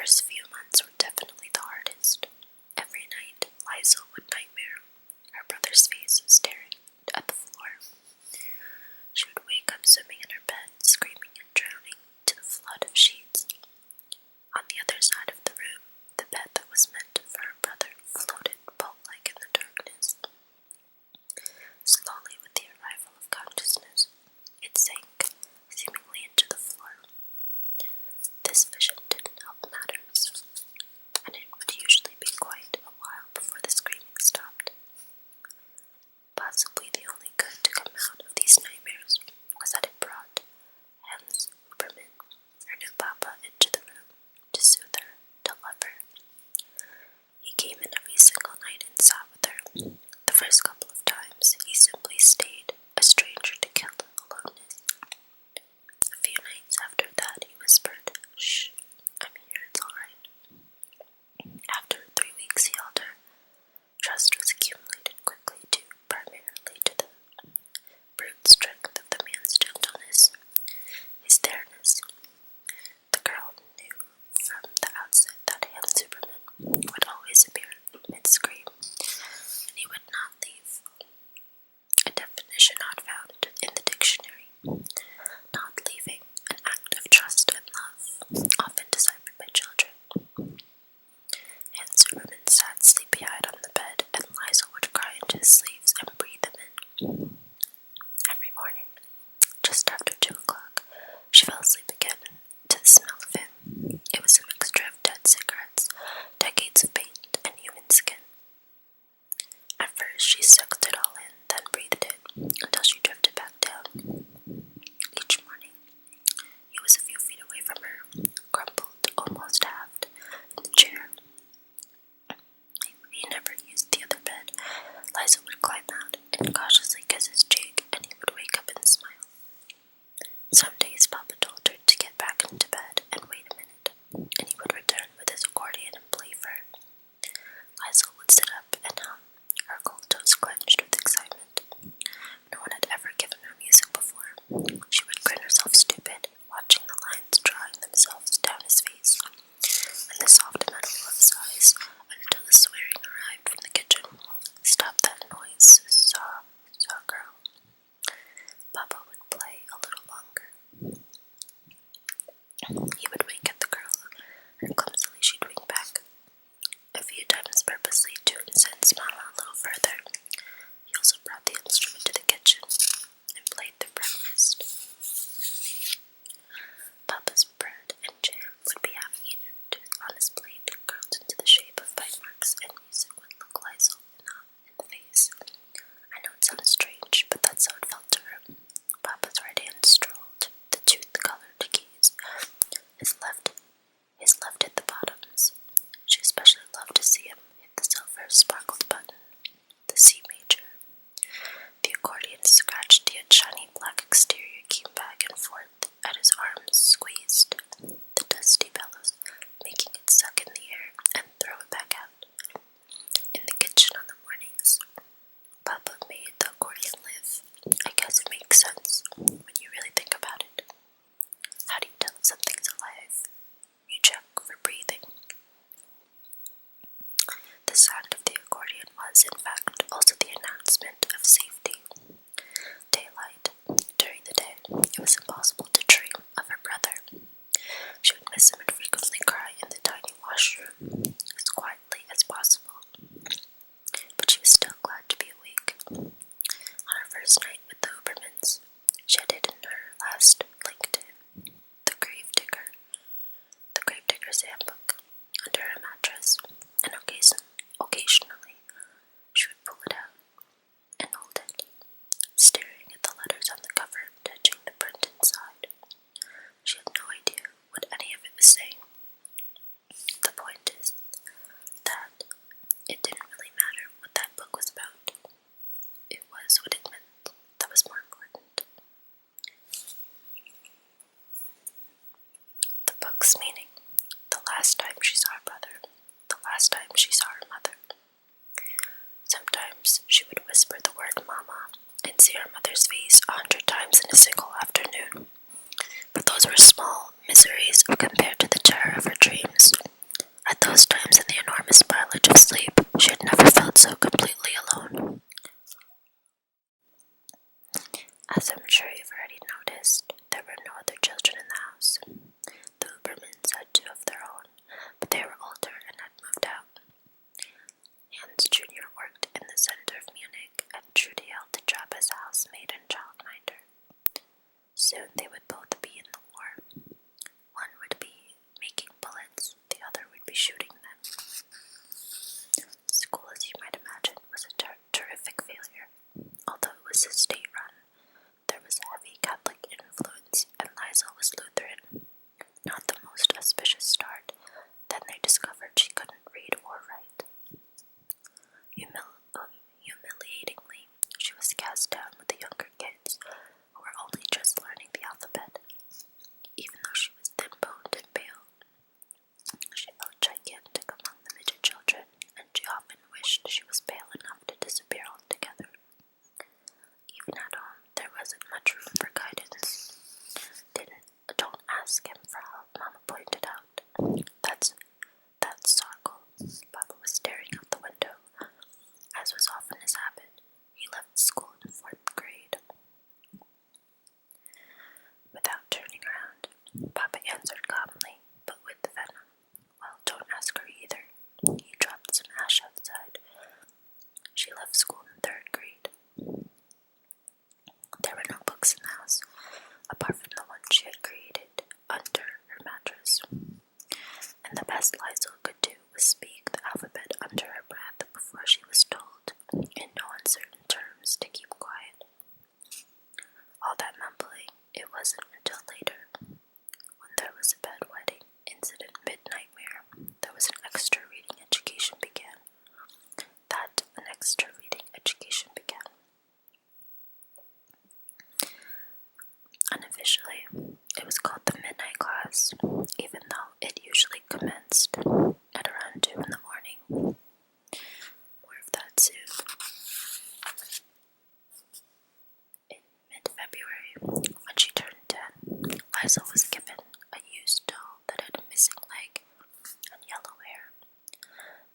first few months were definitely the hardest. Every night, Liza would nightmare her brother's face staring at the floor. She would wake up swimming in her bed, screaming and drowning to the flood of sheets. On the other side of the room, the bed that was meant for her brother floated boat-like in the darkness. Slowly, with the arrival of consciousness, it sank, seemingly into the floor. This vision didn't help matters, and it would usually be quite a while before the screaming stopped. Possibly the only good to come out of these nightmares was that it brought Hans Huberman, her new papa, into the room to soothe her, to love her. He came in every single night and sat with her. The first couple of times, he simply stayed, a stranger to kill aloneness. A few nights after that, he whispered, "Shh, I'm here, it's alright." After 3 weeks, he held her. Trust was accumulated quickly due primarily to the brute strength of the man's gentleness, his tenderness. The girl knew from the outset that Hans Superman would always appear mid-scream, and he would not leave. A definition not found in the dictionary. Not leaving, an act of trust and love, often deciphered by children. Hans Superman sat sleepy-eyed on the bed, and Liza would cry into his sleeves and breathe him in. Every morning, just after 2 o'clock, she fell asleep again to the smell of him. It was a mixture of dead cigarettes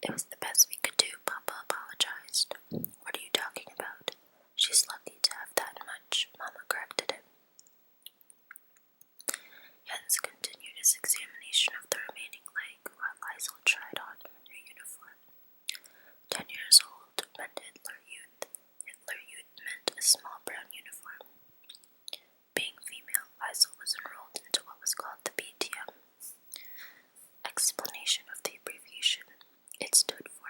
It was the best we could do, Papa apologized. What are you talking about? She's lucky to have that much, Mama corrected him. Jens continued his examination of the remaining leg while Liesel tried on her new uniform. 10 years old meant Hitler Youth. Hitler Youth meant a small brown uniform. Being female, Liesel was enrolled into what was called the BTM. Explanation of the abbreviation. It stood for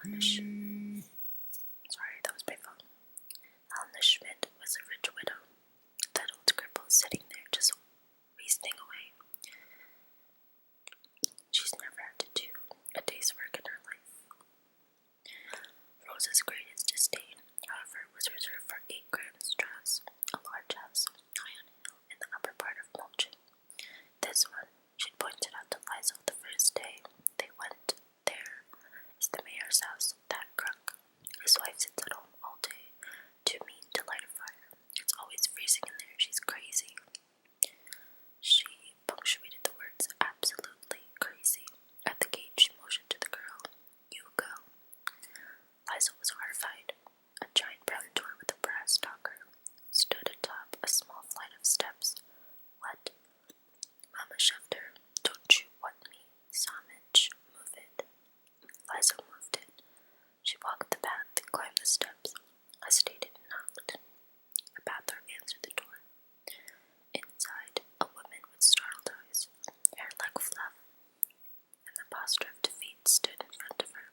Sorry, that was my phone. Helena Schmidt was a rich widow. That old cripple sitting there just wasting away. She's never had to do a day's work in her life. Rosa's greatest disdain, however, was reserved for 8 Grand Strasse, a large house high on a hill in the upper part of Mulching. This one, she'd pointed out to Liza the first day they went there, is the mayor's house, that crook. His wife sits at home all day, too mean to light a fire. It's always freezing in there, she's crazy. She punctuated the words absolutely crazy. At the gate she motioned to the girl. You go. Liza was horrified. A giant brown door with a brass knocker stood atop a small flight of steps. What? Mama shoved her. Don't you want me? Samich, move it. Liza moved it. She walked the path and climbed the steps. Hesitated and knocked. A bathroom answered the door. Inside, a woman with startled eyes, hair like fluff, and the posture of defeat stood in front of her.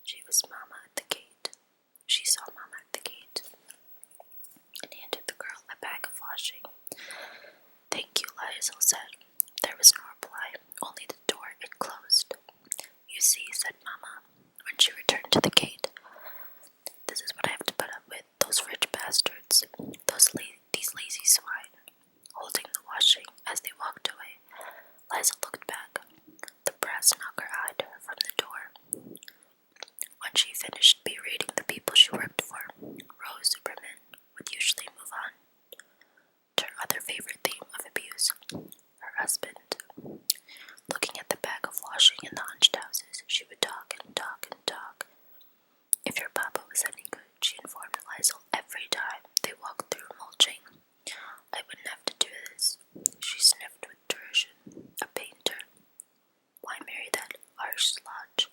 She was Mama at the gate. She saw Mama at the gate and handed the girl a bag of washing. Thank you, Liza said. There was no reply, only the door it closed. You see, said Mama, when she returned to the gate. This is what I have to put up with, those rich bastards, these lazy swine. Holding the washing as they walked away, Liza looked back. The brass knocker eyed her from the door. When she finished berating the people she worked for, Rose Superman would usually move on to her other favorite theme of abuse, her husband. Looking at the bag of washing in the hunched houses, she would talk and talk and talk. If your papa was any good, she informed Liza every time they walked through Mulching. I wouldn't have to do this. She sniffed with derision. A painter. Why marry that harsh slodge?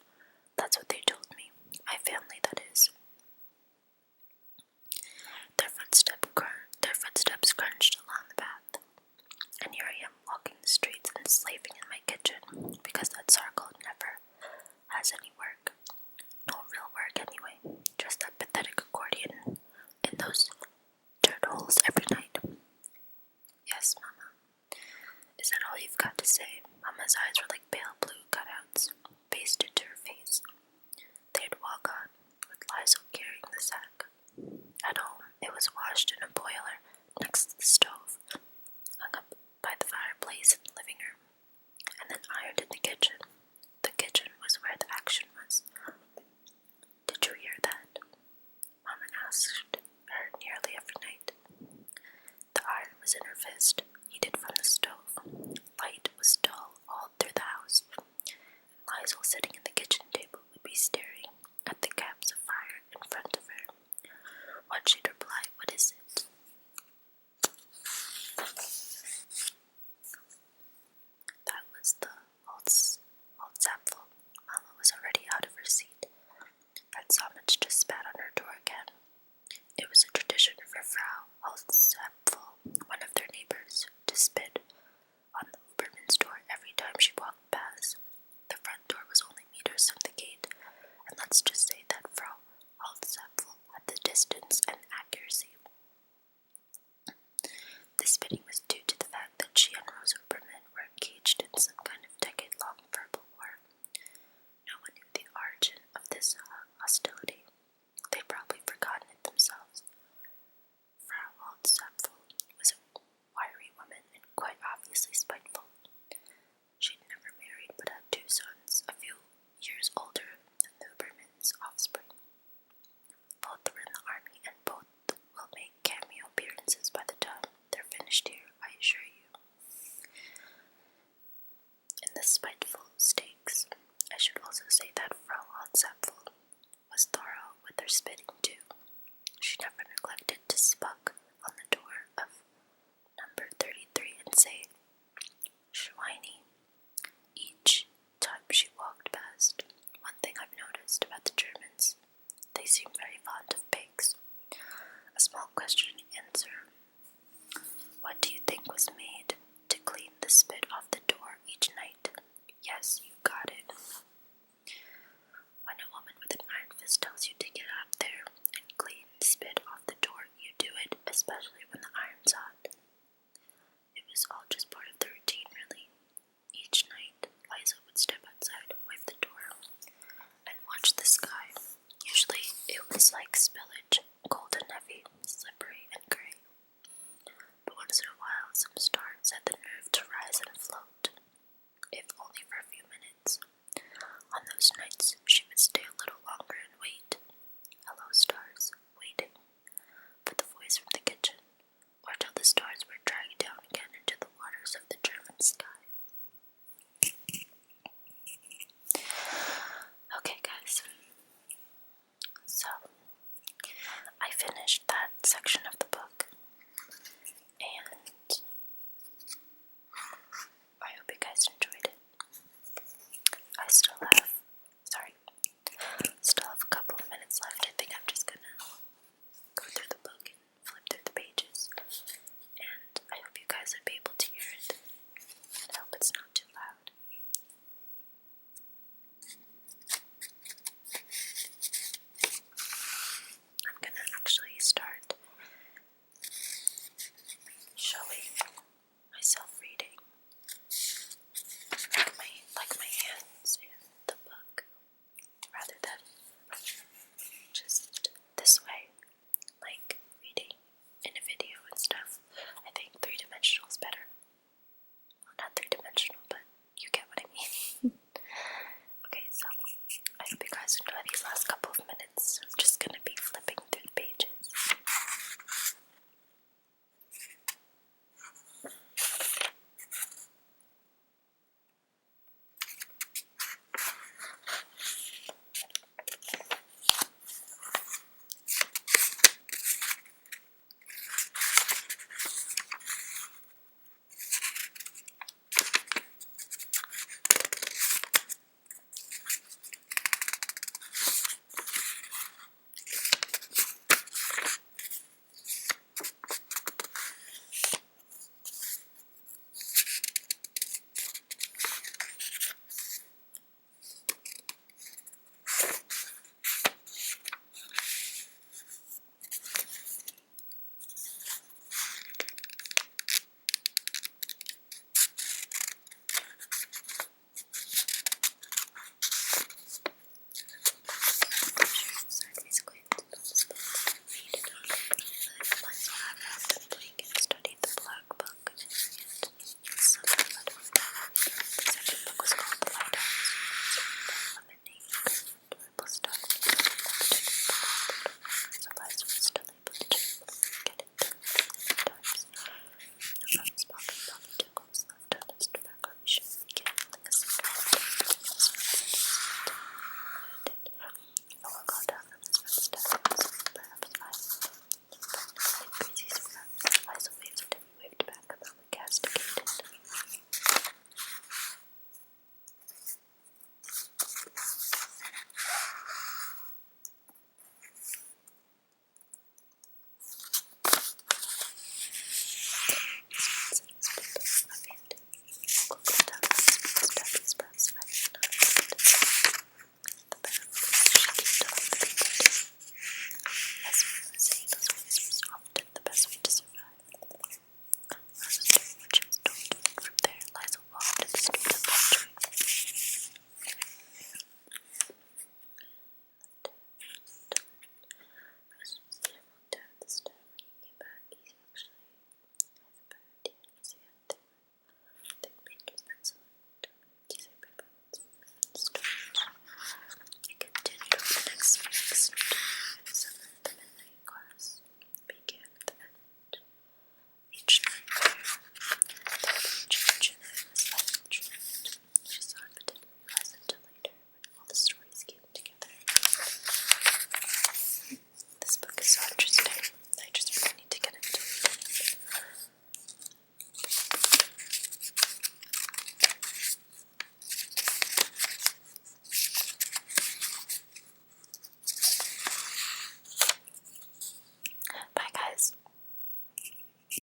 That's what they told me. My family, that is. Their footsteps crunched along the path. And here I am walking the streets and slaving in my kitchen, because that circle never has any work. No real work anyway, just that pathetic accordion in those dirt holes every night. Yes, Mama. Is that all you've got to say? Mama's eyes were like pale blue cutouts, pasted to her face. They'd walk on, with Liza carrying the sack. At home, it was washed in a boiler next to the stove, hung up by the fireplace in the living room, and then ironed in the kitchen. The kitchen was where the action was. Did you hear that? Mama asked her nearly every night. The iron was in her fist, heated from the stove. Light was dull all through the house. Liza, sitting at the kitchen table, would be staring at the gaps of fire in front of her. What she'd reply, what is it? That was the Holtzapfel. Mama was already out of her seat. Fred Samich just spat on her door again. It was a tradition for Frau Holtzapfel, one of their neighbors, to spit on the Huberman's door every time she walked past. The front door was only meters from the gate, and let's just say that Frau Holtzapfel had the distance and accuracy. The spitting was due to the fact that she and Rose Huberman were engaged in some kind of decade-long verbal war. No one knew the origin of this hostility. They'd probably forgotten it themselves. Frau Holtzapfel was a wiry woman and quite obviously spiteful. She'd never married but had 2 sons, a few years older than the Huberman's offspring. Both were in the army, and both will make cameo appearances by the time they're finished here, I assure you. In the spiteful stakes, I should also say that Frau Holtzapfel was thorough with her spitting too. She never neglected to spuck on the door of number 33 and say, Schweini,